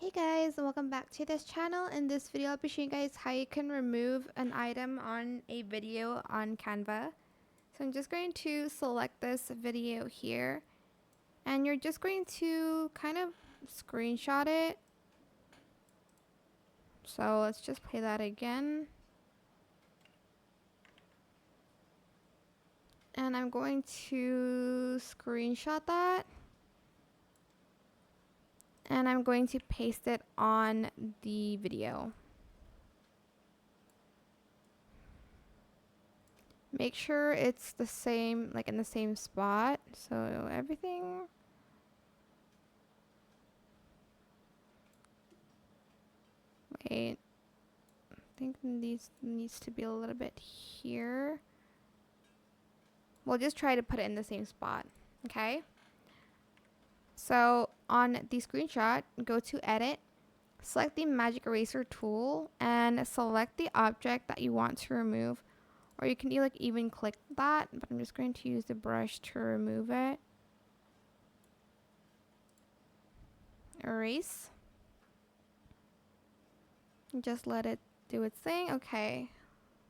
Hey guys, and welcome back to this channel. In this video, I'll be showing you guys how you can remove an item on a video on Canva. So I'm just going to select this video here, and you're just going to kind of screenshot it. So let's just play that again. And I'm going to screenshot that. And I'm going to paste it on the video. Make sure it's the same, like in the same spot. So everything. Wait. I think these needs to be a little bit here. We'll just try to put it in the same spot. Okay. So on the screenshot, go to edit, select the magic eraser tool, and select the object that you want to remove. Or you can even click that, but I'm just going to use the brush to remove it. Erase. Just let it do its thing. Okay.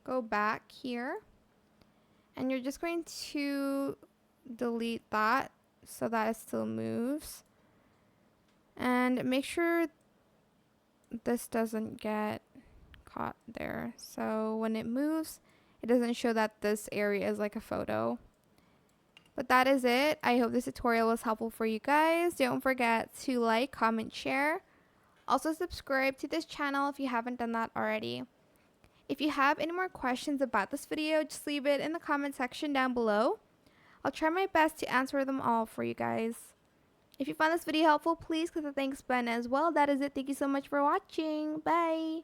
Go back here. And you're just going to delete that so that it still moves. And make sure this doesn't get caught there. So when it moves, it doesn't show that this area is like a photo. But that is it. I hope this tutorial was helpful for you guys. Don't forget to like, comment, share. Also subscribe to this channel if you haven't done that already. If you have any more questions about this video, just leave it in the comment section down below. I'll try my best to answer them all for you guys. If you found this video helpful, please click the thanks button as well. That is it. Thank you so much for watching. Bye.